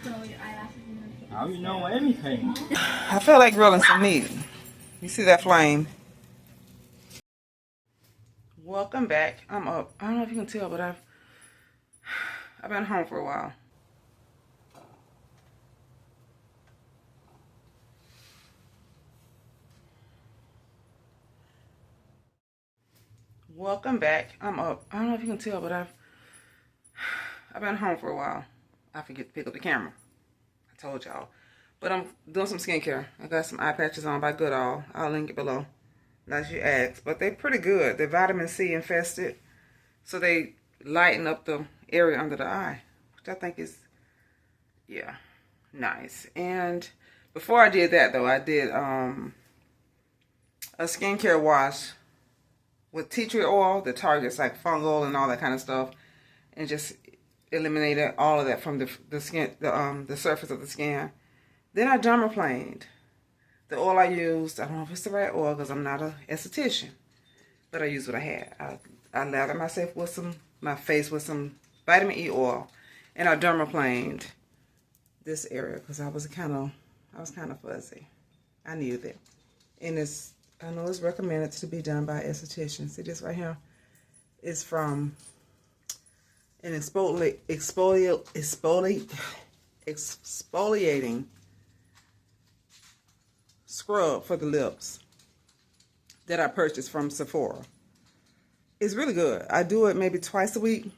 Now you know everything. I feel like grilling some meat. You see that flame? Welcome back. I'm up. I don't know if you can tell, but I've been home for a while. Welcome back. I'm up. I don't know if you can tell, but I've been home for a while. I forget to pick up the camera. I told y'all. But I'm doing some skincare. I got some eye patches on by Goodall. I'll link it below. As you asked. But they're pretty good. They're vitamin C infested. So they lighten up the area under the eye. Which I think is, yeah, nice. And before I did that, though, I did a skincare wash with tea tree oil that targets like fungal and all that kind of stuff. And just eliminated all of that from the skin, the surface of the skin. Then I dermaplaned. The oil I used, I don't know if it's the right oil because I'm not an esthetician, but I used what I had. I lathered myself with my face with some vitamin E oil, and I dermaplaned this area because I was kind of fuzzy. I needed it, and I know it's recommended to be done by estheticians. See this right here? It's from an exfoliating scrub for the lips that I purchased from Sephora. It's really good. I do it maybe twice a week.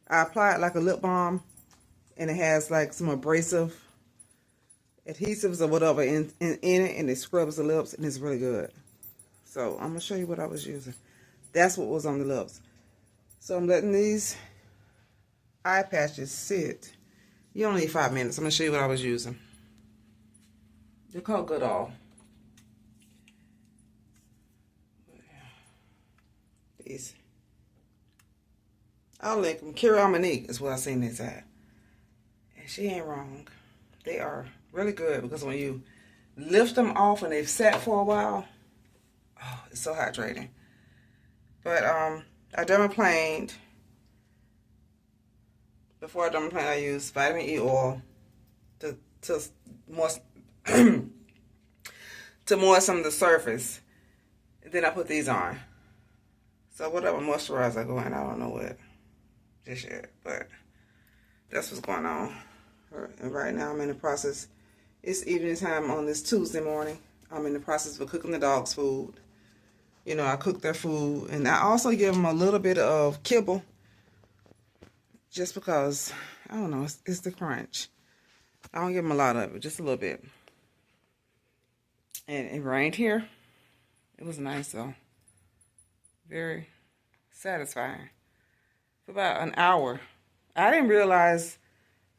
I apply it like a lip balm, and it has like some abrasive adhesives or whatever in it, and it scrubs the lips, and it's really good. So I'm gonna show you what I was using. That's what was on the lips. So I'm letting these eye patches sit. You only need 5 minutes. I'm gonna show you what I was using. They're called Goodall. These. I'll link them. Kira Monique is what I seen this at. And she ain't wrong. They are really good because when you lift them off and they've sat for a while, oh, it's so hydrating. But I dermaplaned. Before I dermaplaned, I used vitamin E oil to moisten the surface. And then I put these on. So whatever moisturizer I go in, I don't know what just yet, but that's what's going on. And right now I'm in the process. It's evening time on this Tuesday morning. I'm in the process of cooking the dogs' food. You know, I cook their food, and I also give them a little bit of kibble, just because I don't know. It's the crunch. I don't give them a lot of it, just a little bit. And it rained here. It was nice though. Very satisfying. For about an hour. I didn't realize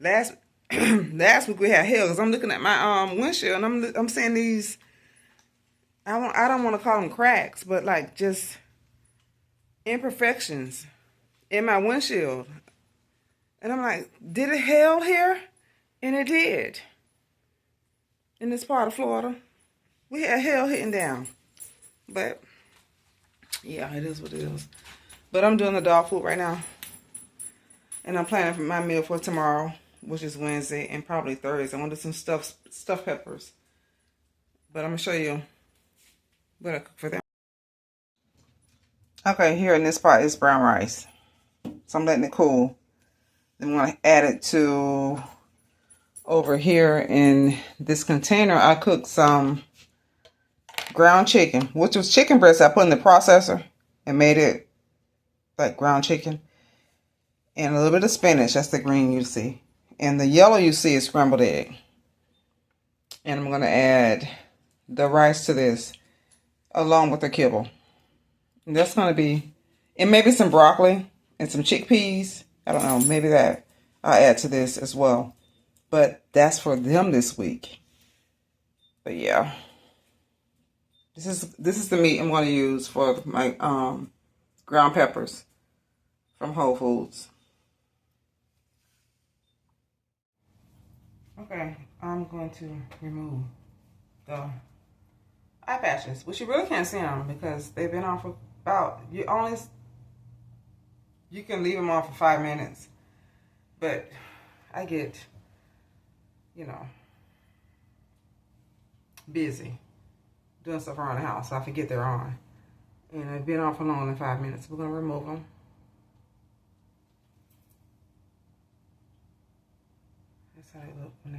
last week we had hail because I'm looking at my windshield and I'm seeing these. I don't want to call them cracks, but like just imperfections in my windshield. And I'm like, did it hail here? And it did. In this part of Florida, we had hail hitting down. But yeah, it is what it is. But I'm doing the dog food right now. And I'm planning for my meal for tomorrow, which is Wednesday, and probably Thursday. I want to do some stuffed peppers. But I'm going to show you what I cook for them. Okay, here in this pot is brown rice. So I'm letting it cool. Then I'm going to add it to over here in this container. I cooked some ground chicken, which was chicken breast I put in the processor and made it like ground chicken. And a little bit of spinach. That's the green you see. And the yellow you see is scrambled egg. And I'm going to add the rice to this along with the kibble. And that's going to be, and maybe some broccoli and some chickpeas. I don't know, maybe that I'll add to this as well. But that's for them this week. But yeah. This is the meat I'm going to use for my ground peppers from Whole Foods. Okay, I'm going to remove the eye patches, which you really can't see them because they've been on for about, you can leave them on for 5 minutes, but I get you know, busy doing stuff around the house, so I forget they're on. And I've been on for longer than 5 minutes. We're gonna remove them. That's how they look when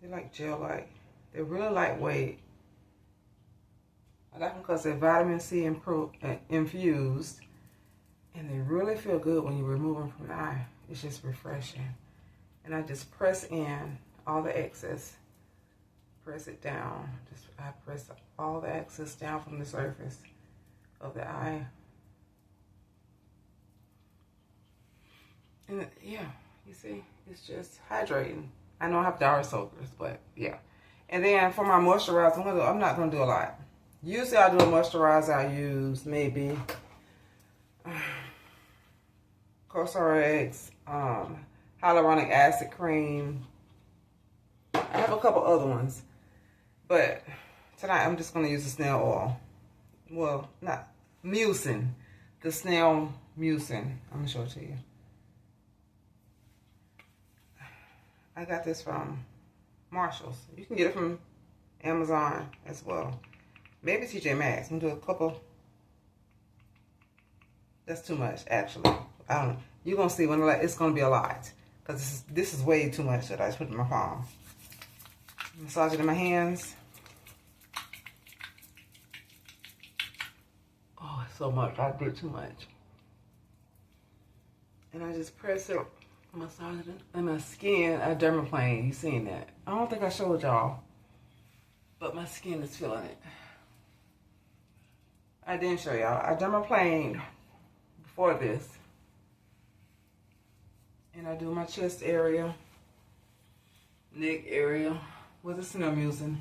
they're like gel-like. They're really lightweight. I like them because they're vitamin C infused, and they really feel good when you remove them from the eye. It's just refreshing. And I just press in all the excess. Press it down. I press all the excess down from the surface of the eye. And yeah, you see, it's just hydrating. I know I have dark soakers, but yeah. And then for my moisturizer, I'm not gonna do a lot. Usually I do a moisturizer. I use maybe Cosrx, hyaluronic acid cream. I have a couple other ones, but tonight I'm just gonna use the snail oil. Well, not mucin, the snail mucin. I'm gonna show it to you. I got this from Marshall's. You can get it from Amazon as well. Maybe TJ Maxx. I'm gonna do a couple. That's too much, actually. I don't know. You're gonna see when it's gonna be a lot, because this is way too much that I just put in my palm. Massage it in my hands. Oh, it's so much. I did too much. And I just press it, massage it in my skin. I dermaplane. You seen that? I don't think I showed y'all, but my skin is feeling it. I didn't show y'all. I dermaplaned before this. And I do my chest area, neck area with the snail mucin.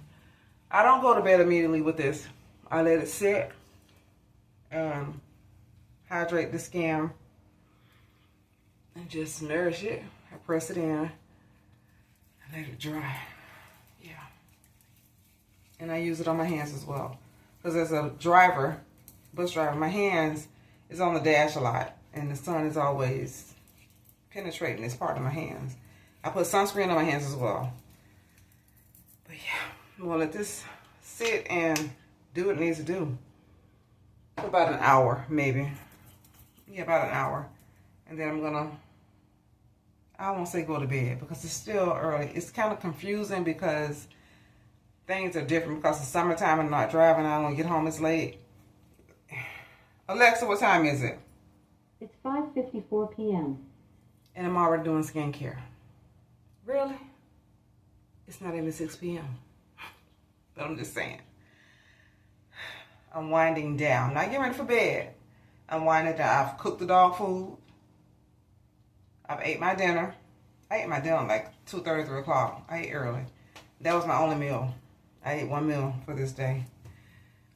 I don't go to bed immediately with this. I let it sit and hydrate the skin and just nourish it. I press it in and let it dry. Yeah. And I use it on my hands as well. Because as a driver, bus driver, my hands is on the dash a lot. And the sun is always penetrating this part of my hands. I put sunscreen on my hands as well. But yeah, I'm gonna let this sit and do what it needs to do. For about an hour, maybe. Yeah, about an hour. And then I'm gonna, I won't say go to bed because it's still early. It's kind of confusing because things are different because it's summertime and I'm not driving. I don't get home, it's late. Alexa, what time is it? It's 5:54 p.m. And I'm already doing skincare. Really? It's not even 6 p.m. But I'm just saying. I'm winding down. Not getting ready for bed. I'm winding down. I've cooked the dog food. I've ate my dinner. I ate my dinner like 2:30, 3 o'clock. I ate early. That was my only meal. I ate one meal for this day.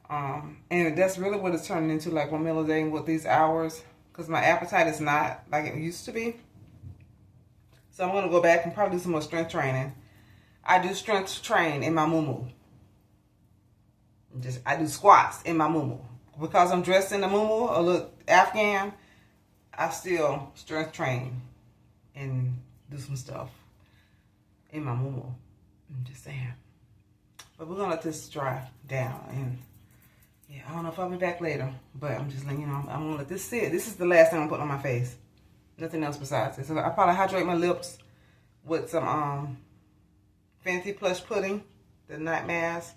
And that's really what it's turning into, like 1 meal a day with these hours. Because my appetite is not like it used to be. So I'm going to go back and probably do some more strength training. I do strength train in my muumuu. I do squats in my muumuu. Because I'm dressed in the muumuu, a little Afghan, I still strength train and do some stuff in my muumuu. I'm just saying. But we're going to let this dry down. And yeah, I don't know if I'll be back later. But I'm just letting you know, I'm going to let this sit. This is the last thing I'm putting on my face. Nothing else besides this. So I probably hydrate my lips with some Fenty Plush Pudding, the night mask,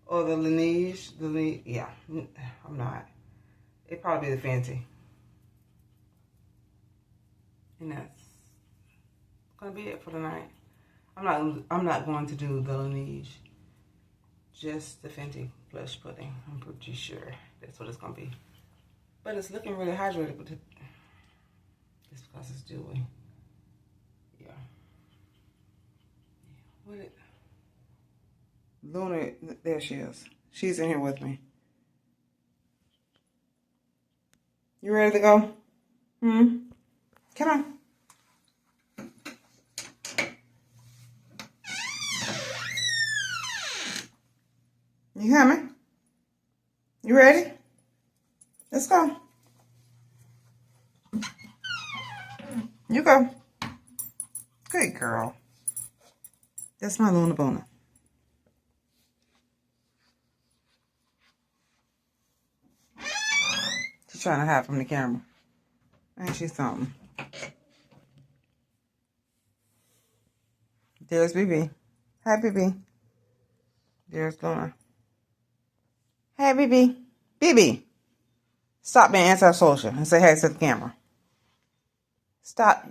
or the Laneige. Yeah, I'm not. It'd probably be the Fenty. And that's gonna be it for the night. I'm not going to do the Laneige. Just the Fenty Plush Pudding. I'm pretty sure that's what it's gonna be. But it's looking really hydrated. But it's because it's dewy. Yeah. What it? Luna, there she is. She's in here with me. You ready to go? Come on. You coming? You ready? Let's go. You go. Good girl. That's my Luna Bona. She's trying to hide from the camera. Ain't she something? There's BB. Hi, BB. There's Luna. Hey, BB. BB. Stop being antisocial and say hey to the camera. Stop.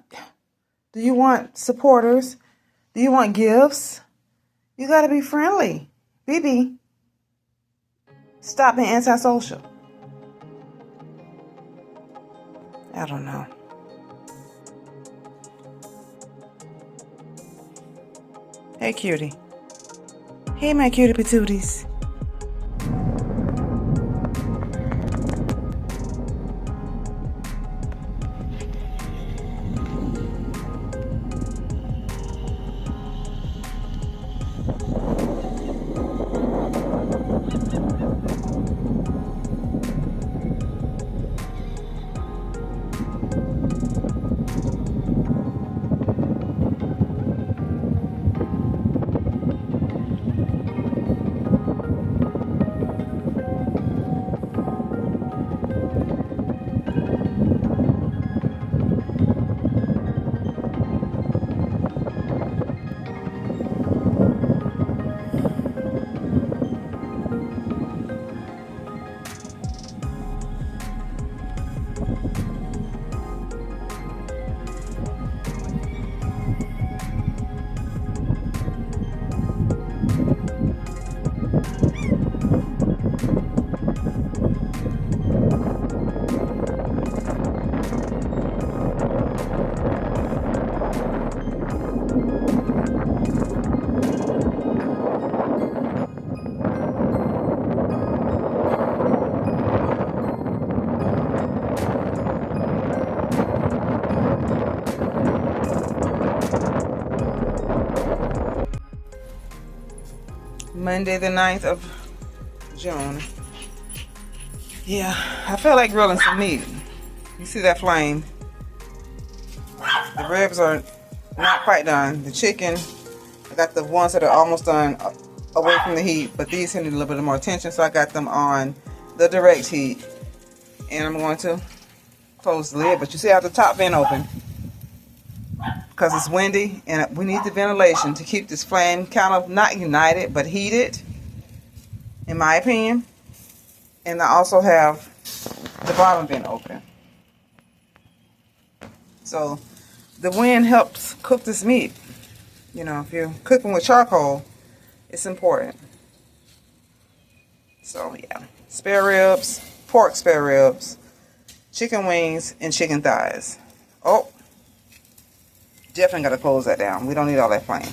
Do you want supporters? Do you want gifts? You got to be friendly. BB. Stop being antisocial. I don't know. Hey, cutie. Hey, my cutie patooties. Monday the 9th of June. Yeah, I feel like grilling some meat. You see that flame? The ribs are not quite done. The chicken, I got the ones that are almost done away from the heat, but these need a little bit more attention, so I got them on the direct heat. And I'm going to close the lid, but you see how the top vent open? Because it's windy and we need the ventilation to keep this flame kind of not ignited but heated, in my opinion. And I also have the bottom vent open. So the wind helps cook this meat. You know, if you're cooking with charcoal, it's important. So yeah, spare ribs, pork spare ribs, chicken wings, and chicken thighs. Oh, definitely got to close that down. We don't need all that flame.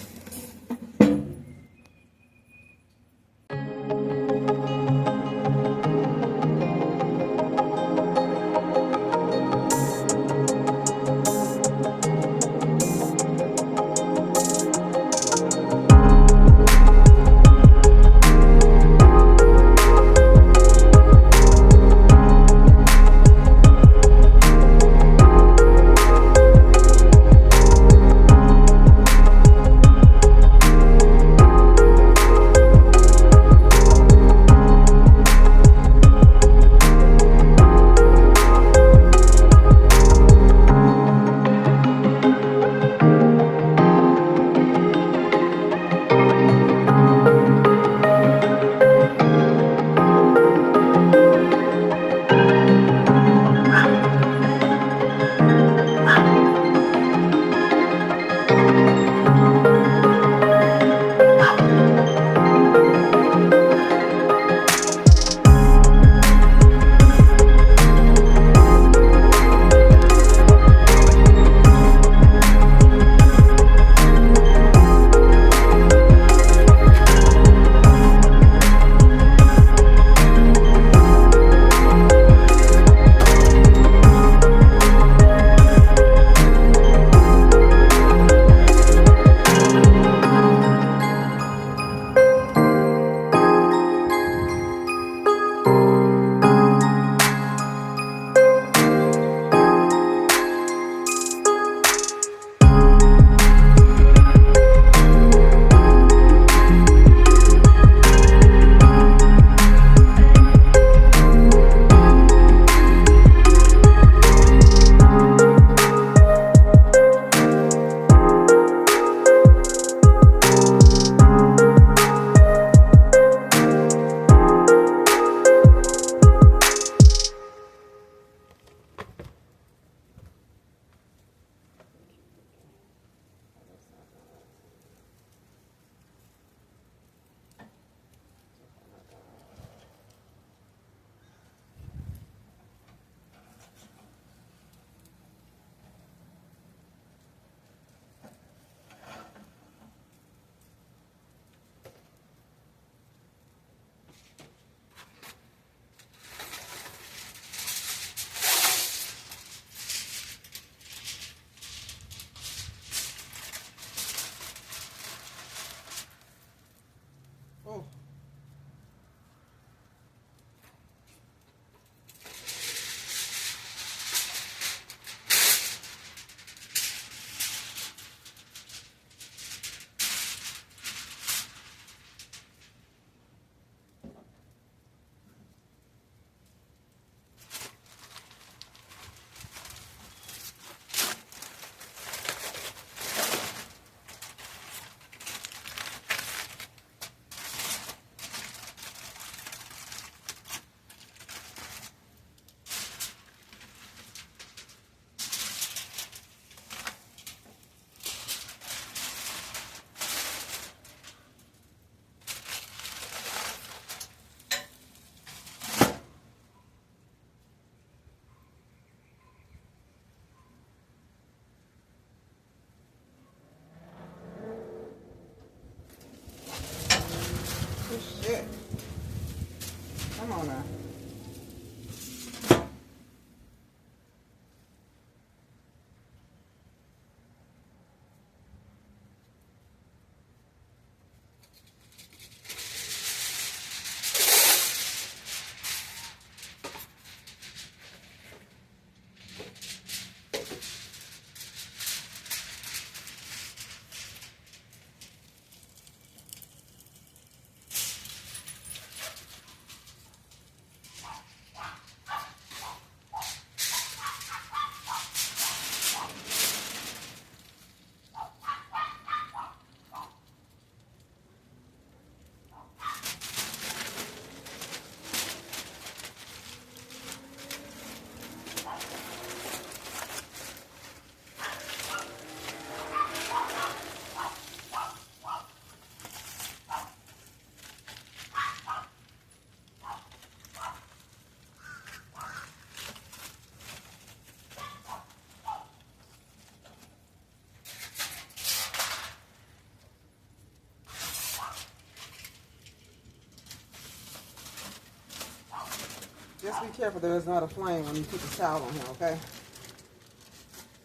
be careful there's not a flame when you put the towel on here, okay?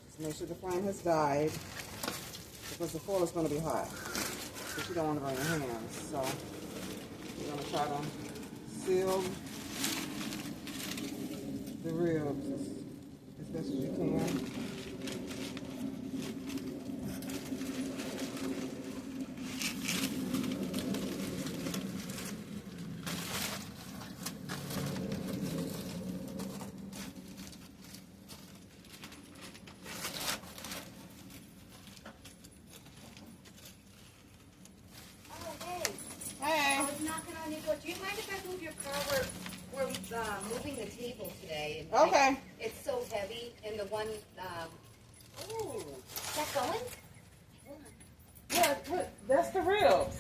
Just make sure the flame has died because the foil is going to be hot. But you don't want to burn your hands. So you're going to try to seal the ribs as best as you can. Do you mind if I move your car? We're moving the table today. And Okay. It's so heavy, and the one. Oh, is that going? Yeah, that's the ribs.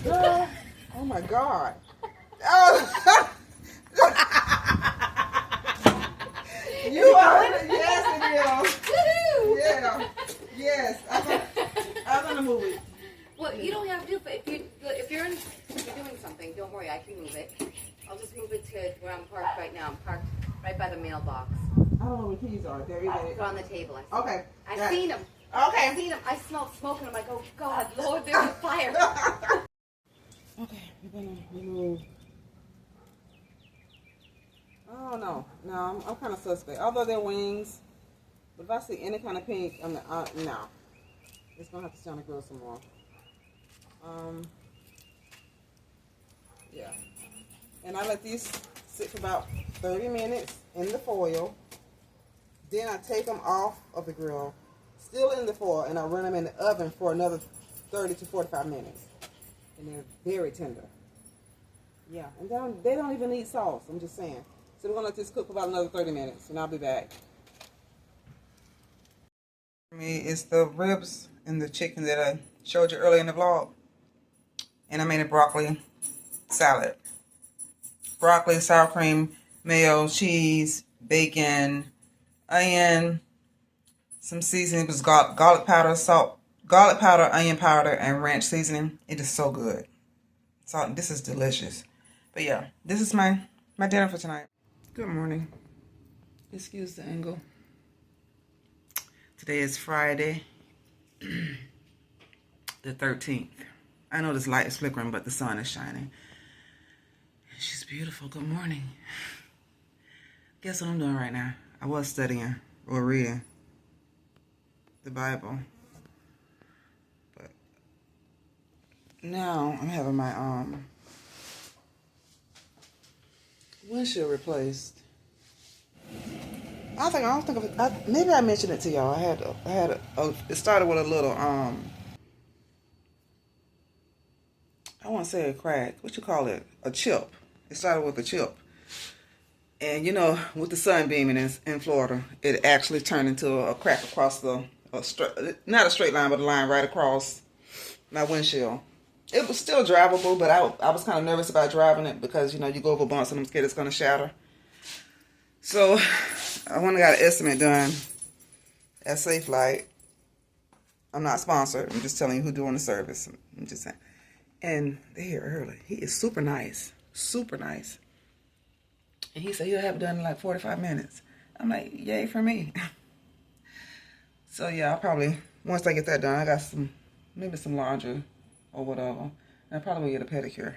Girl. Oh my God. Oh. You are. Yes, it is. Woohoo! Yeah. Yes. I'm gonna move it. Well, you don't have to, but if you're doing something, don't worry, I can move it. I'll just move it to where I'm parked right now. I'm parked right by the mailbox. I don't know where the keys are. They're They're on the table. Okay. I've seen them. Okay. I've seen them. I smell smoke, and I'm like, oh God, Lord, there's a fire. Okay, we're gonna remove. Oh no, I'm kind of suspect. Although they're wings, but if I see any kind of pink, no, it's gonna have to stay on the grill some more. Yeah, and I let these sit for about 30 minutes in the foil. Then I take them off of the grill, still in the foil, and I run them in the oven for another 30 to 45 minutes. And they're very tender. Yeah, and they don't even need sauce, I'm just saying. So we're going to let this cook for about another 30 minutes, and I'll be back. For me, it's the ribs and the chicken that I showed you earlier in the vlog. And I made a broccoli salad. Broccoli, sour cream, mayo, cheese, bacon, onion, some seasoning. It was garlic powder, salt, garlic powder, onion powder, and ranch seasoning. It is so good. So this is delicious. But yeah, this is my dinner for tonight. Good morning. Excuse the angle. Today is Friday, the 13th. I know this light is flickering, but the sun is shining. She's beautiful. Good morning. Guess what I'm doing right now? I was studying or reading the Bible. But now I'm having my windshield replaced. I don't think of it. Maybe I mentioned it to y'all. It started with a little I won't say a crack. What you call it? A chip. It started with a chip. And you know, with the sun beaming in Florida, it actually turned into a crack across not a straight line, but a line right across my windshield. It was still drivable, but I was kind of nervous about driving it because, you know, you go over bumps and I'm scared it's going to shatter. So I went and got an estimate done at Safe Light. I'm not sponsored. I'm just telling you who's doing the service. I'm just saying. And they're here early. He is super nice. Super nice. And he said he'll have it done in like 45 minutes. I'm like, yay for me. So yeah, I'll probably, once I get that done, I got maybe some laundry or whatever. And I'll probably get a pedicure.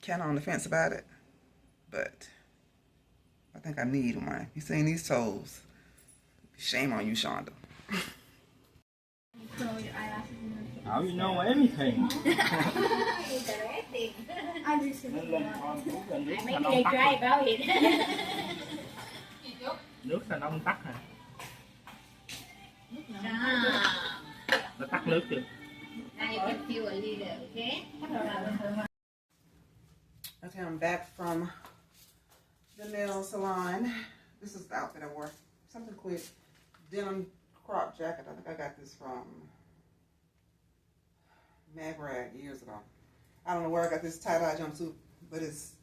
Kind of on the fence about it. But I think I need one. You seen these toes? Shame on you, Shonda. How you know everything? I make it dry about it. Nước là nông tắt hả? Nó tắt nước chưa? Okay, I'm back from the nail salon. This is the outfit I wore. Something quick. Denim crop jacket. I think I got this from Mag years ago. I don't know where I got this tie-dye jumpsuit, but it's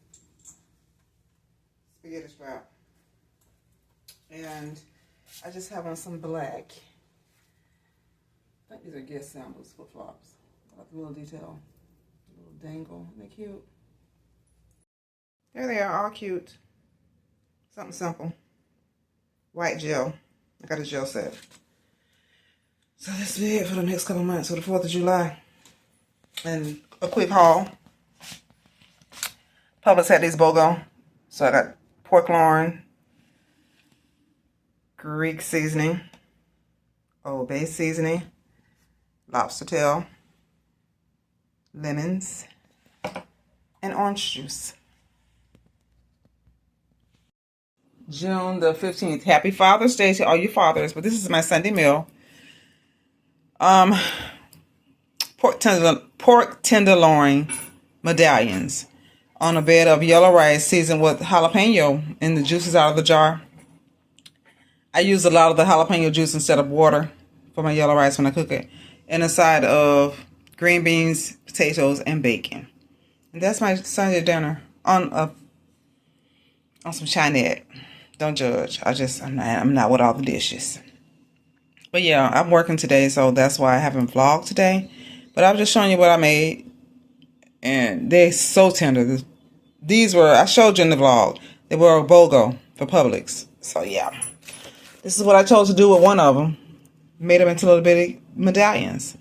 spaghetti strap. And I just have on some black. I think these are Guess Sandals, flip-flops. I like the little detail. A little dangle. Isn't they cute? There they are, all cute. Something simple. White gel. I got a gel set. So this will be it for the next couple months, for the 4th of July. And a quick haul. Publix had these BOGO. So I got pork loin, Greek seasoning, Old Bay seasoning, lobster tail, lemons, and orange juice. June the 15th. Happy Father's Day to all you fathers. But this is my Sunday meal. Pork tenderloin medallions on a bed of yellow rice seasoned with jalapeno and the juices out of the jar. I use a lot of the jalapeno juice instead of water for my yellow rice when I cook it. And a side of green beans, potatoes, and bacon. And that's my Sunday dinner on some Chinese. Don't judge. I'm not with all the dishes. But yeah, I'm working today, so that's why I haven't vlogged today. But I'm just showing you what I made. And they're so tender. These were, I showed you in the vlog. They were a BOGO for Publix. So yeah. This is what I chose to do with one of them. Made them into little bitty medallions.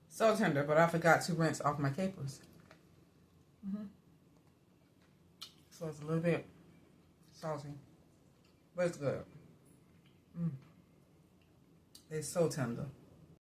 So tender, but I forgot to rinse off my capers. So it's a little bit salty, but it's good. It's so tender.